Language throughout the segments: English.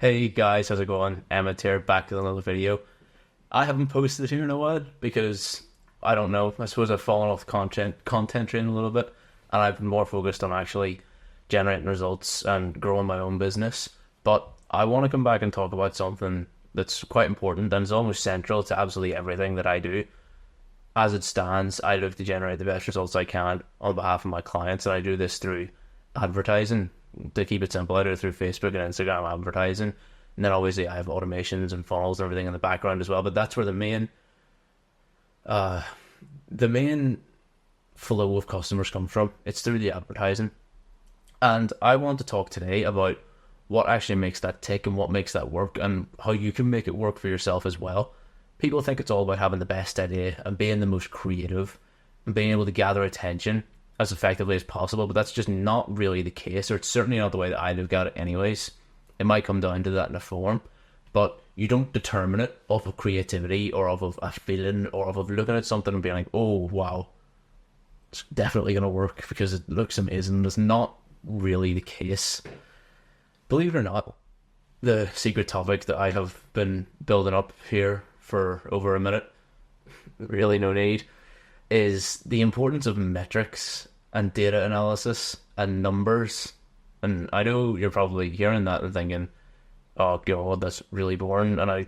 Hey guys, how's it going? Emmett here, back with another video. I haven't posted here in a while because I don't know. I suppose I've fallen off the content train a little bit, and I've been more focused on actually generating results and growing my own business. But I want to come back and talk about something that's quite important and is almost central to absolutely everything that I do. As it stands, I look to generate the best results I can on behalf of my clients, and I do this through advertising. To keep it simple, I do it through Facebook and Instagram advertising, and then obviously I have automations and funnels and everything in the background as well. But that's where uh, the main flow of customers come from. It's through the advertising, and I want to talk today about what actually makes that tick and what makes that work, and how you can make it work for yourself as well. People think it's all about having the best idea and being the most creative and being able to gather attention as effectively as possible, but that's just not really the case, or it's certainly not the way that I look at it anyways. It might come down to that in a form, but you don't determine it off of creativity or off of a feeling or off of looking at something and being like, oh wow, it's definitely going to work because it looks amazing. That's not really the case. Believe it or not, the secret topic that I have been building up here for over a minute, really no need, is the importance of metrics and data analysis and numbers. And I know you're probably hearing that and thinking, oh god, that's really boring and I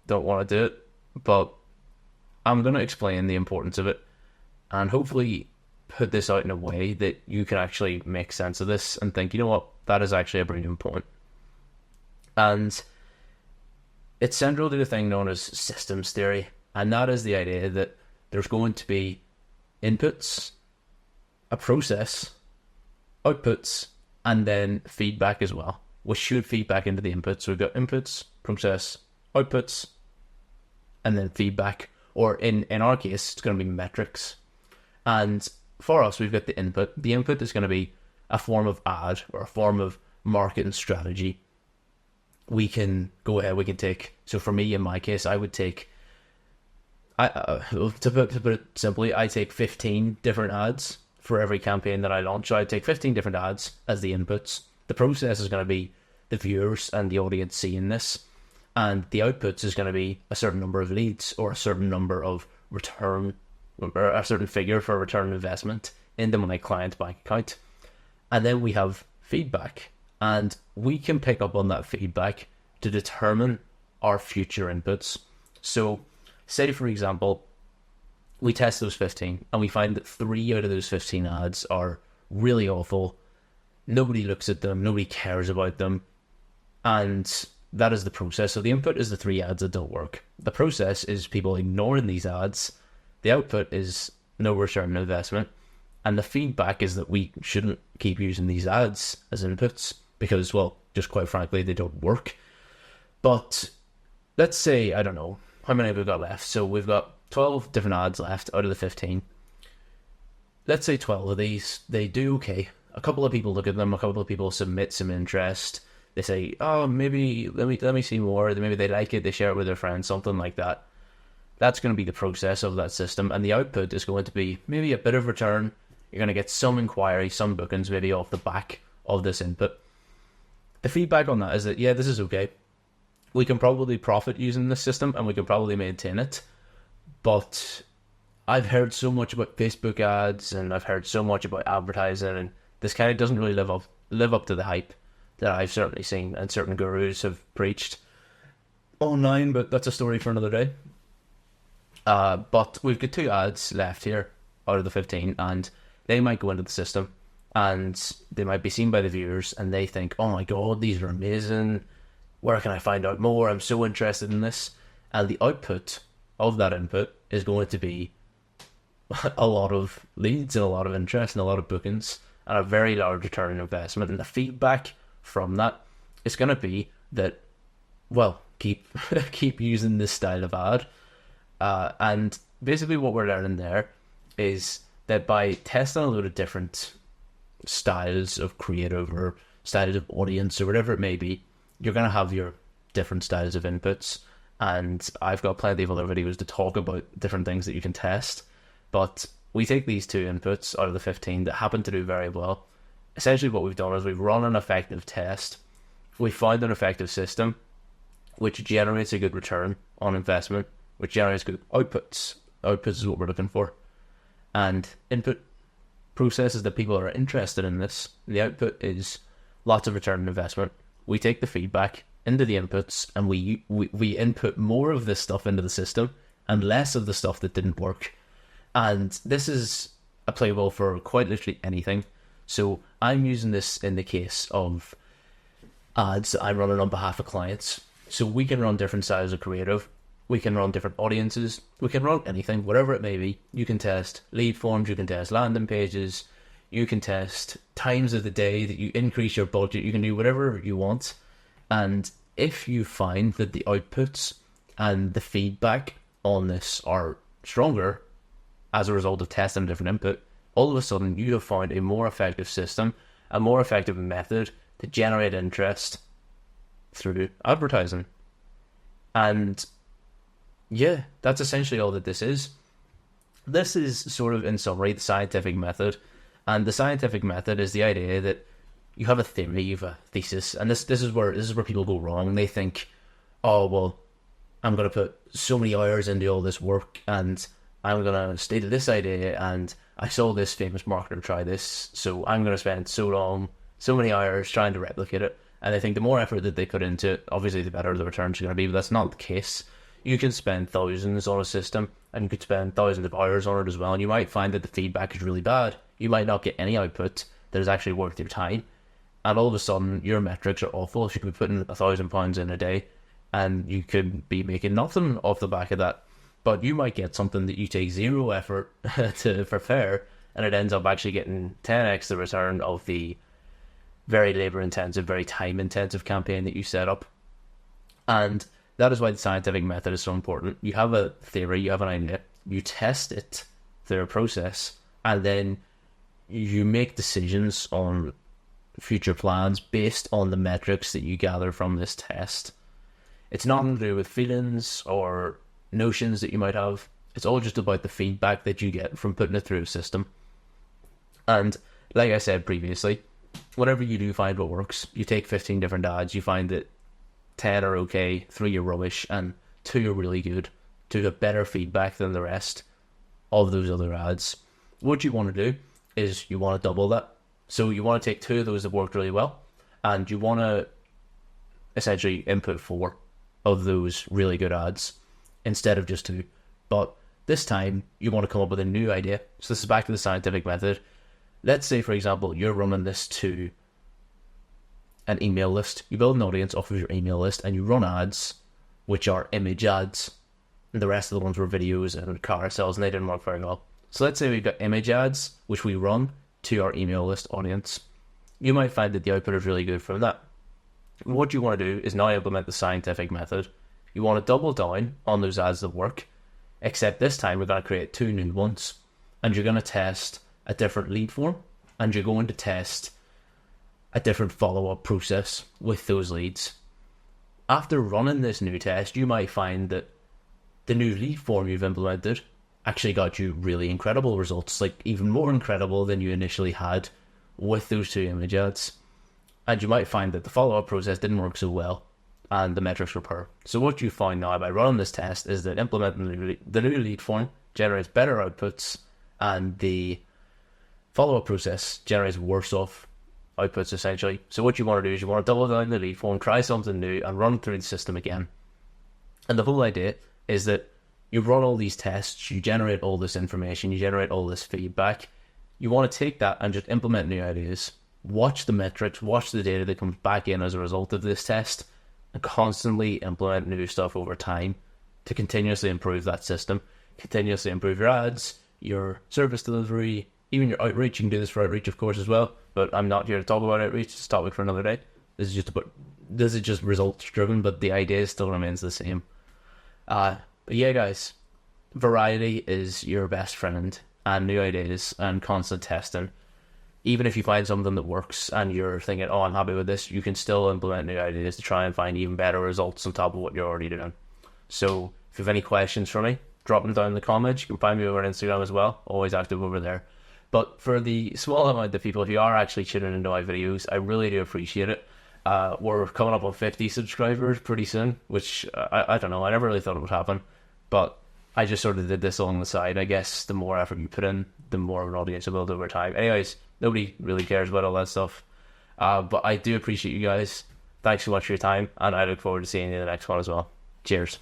don't want to do it. But I'm going to explain the importance of it and hopefully put this out in a way that you can actually make sense of this and think, you know what, that is actually a brilliant point. And it's central to the thing known as systems theory. And that is the idea that there's going to be inputs, a process, outputs, and then feedback as well, which should feed back into the inputs. So we've got inputs, process, outputs, and then feedback, or in our case, it's going to be metrics. And for us, we've got the input. The input is going to be a form of ad or a form of marketing strategy. We can go ahead, we can take, so for me, in my case, I would take, to put it simply, I take 15 different ads for every campaign that I launch. So I take 15 different ads as the inputs. The process is going to be the viewers and the audience seeing this. And the outputs is going to be a certain number of leads or a certain number of return, or a certain figure for return on investment into my client's bank account. And then we have feedback. And we can pick up on that feedback to determine our future inputs. So say, for example, we test those 15 and we find that 3 out of those 15 ads are really awful. Nobody looks at them. Nobody cares about them. And that is the process. So the input is the 3 ads that don't work. The process is people ignoring these ads. The output is no return on investment. And the feedback is that we shouldn't keep using these ads as inputs because, well, just quite frankly, they don't work. But let's say, I don't know, how many have we got left? So we've got 12 different ads left out of the 15. Let's say 12 of these, they do okay. A couple of people look at them, a couple of people submit some interest. They say, oh, maybe let me see more. Maybe they like it, they share it with their friends, something like that. That's going to be the process of that system. And the output is going to be maybe a bit of return. You're going to get some inquiry, some bookings maybe off the back of this input. The feedback on that is that, yeah, this is okay. We can probably profit using this system and we can probably maintain it. But I've heard so much about Facebook ads and I've heard so much about advertising, and this kind of doesn't really live up to the hype that I've certainly seen and certain gurus have preached online, but that's a story for another day. But we've got 2 ads left here out of the 15, and they might go into the system and they might be seen by the viewers and they think, oh my god, these are amazing. Where can I find out more? I'm so interested in this. And the output of that input is going to be a lot of leads and a lot of interest and a lot of bookings and a very large return on investment. And the feedback from that is going to be that, well, keep using this style of ad. And basically what we're learning there is that by testing a load of different styles of creative or styles of audience or whatever it may be, you're going to have your different styles of inputs. And I've got plenty of other videos to talk about different things that you can test. But we take these 2 inputs out of the 15 that happen to do very well. Essentially what we've done is we've run an effective test we found an effective system which generates a good return on investment, which generates good outputs. Outputs is what we're looking for. And input processes that people are interested in this. The output is lots of return on investment. We take the feedback into the inputs, and we input more of this stuff into the system and less of the stuff that didn't work. And this is applicable for quite literally anything. So I'm using this in the case of ads that I'm running on behalf of clients. So we can run different styles of creative. We can run different audiences. We can run anything, whatever it may be. You can test lead forms. You can test landing pages. You can test times of the day that you increase your budget. You can do whatever you want. And if you find that the outputs and the feedback on this are stronger as a result of testing different input, all of a sudden you have found a more effective system, a more effective method to generate interest through advertising. And yeah, that's essentially all that this is. This is sort of, in summary, the scientific method. And the scientific method is the idea that you have a theory, you have a thesis, and this is where people go wrong. They think, oh, well, I'm going to put so many hours into all this work, and I'm going to state this idea, and I saw this famous marketer try this, so I'm going to spend so many hours trying to replicate it. And I think the more effort that they put into it, obviously the better the returns are going to be, but that's not the case. You can spend thousands on a system, and you could spend thousands of hours on it as well, and you might find that the feedback is really bad. You might not get any output that is actually worth your time, and all of a sudden your metrics are awful. If you could be putting £1,000 in a day, and you could be making nothing off the back of that, but you might get something that you take zero effort to prepare, and it ends up actually getting 10x the return of the very labor-intensive, very time-intensive campaign that you set up. And that is why the scientific method is so important. You have a theory, you have an idea, you test it through a process, and then you make decisions on future plans based on the metrics that you gather from this test. It's nothing to do with feelings or notions that you might have. It's all just about the feedback that you get from putting it through a system. And like I said previously, whatever you do find what works, you take 15 different ads, you find that 10 are okay, 3 are rubbish, and 2 are really good, 2 have better feedback than the rest of those other ads. What you want to do is you want to double that. So you want to take 2 of those that worked really well, and you want to essentially input 4 of those really good ads instead of just 2. But this time you want to come up with a new idea. So this is back to the scientific method. Let's say, for example, you're running this to an email list. You build an audience off of your email list, and you run ads which are image ads, and the rest of the ones were videos and carousels, and they didn't work very well. So let's say we've got image ads which we run to our email list audience. You might find that the output is really good from that. What you want to do is now implement the scientific method. You want to double down on those ads that work, except this time we're going to create 2 new ones, and you're going to test a different lead form, and you're going to test a different follow-up process with those leads. After running this new test, you might find that the new lead form you've implemented actually got you really incredible results, like even more incredible than you initially had with those 2 image ads. And you might find that the follow-up process didn't work so well, and the metrics were poor. So what you find now by running this test is that implementing the new lead form generates better outputs, and the follow-up process generates worse off outputs, essentially. So what you want to do is you want to double down the lead form, try something new, and run through the system again. And the whole idea is that you run all these tests, you generate all this information, you generate all this feedback. You want to take that and just implement new ideas. Watch the metrics, watch the data that comes back in as a result of this test, and constantly implement new stuff over time to continuously improve that system, continuously improve your ads, your service delivery, even your outreach. You can do this for outreach, of course, as well, but I'm not here to talk about outreach. It's a topic for another day. This is just results driven, but the idea still remains the same. But yeah, guys, variety is your best friend, and new ideas and constant testing. Even if you find something that works and you're thinking, oh, I'm happy with this, you can still implement new ideas to try and find even better results on top of what you're already doing. So if you have any questions for me, drop them down in the comments. You can find me over on Instagram as well, always active over there. But for the small amount of people who are actually tuning into my videos, I really do appreciate it. We're coming up on 50 subscribers pretty soon, which I don't know. I never really thought it would happen, but I just sort of did this along the side. I guess the more effort you put in, the more of an audience you build over time. Anyways, nobody really cares about all that stuff. But I do appreciate you guys. Thanks so much for your time, and I look forward to seeing you in the next one as well. Cheers.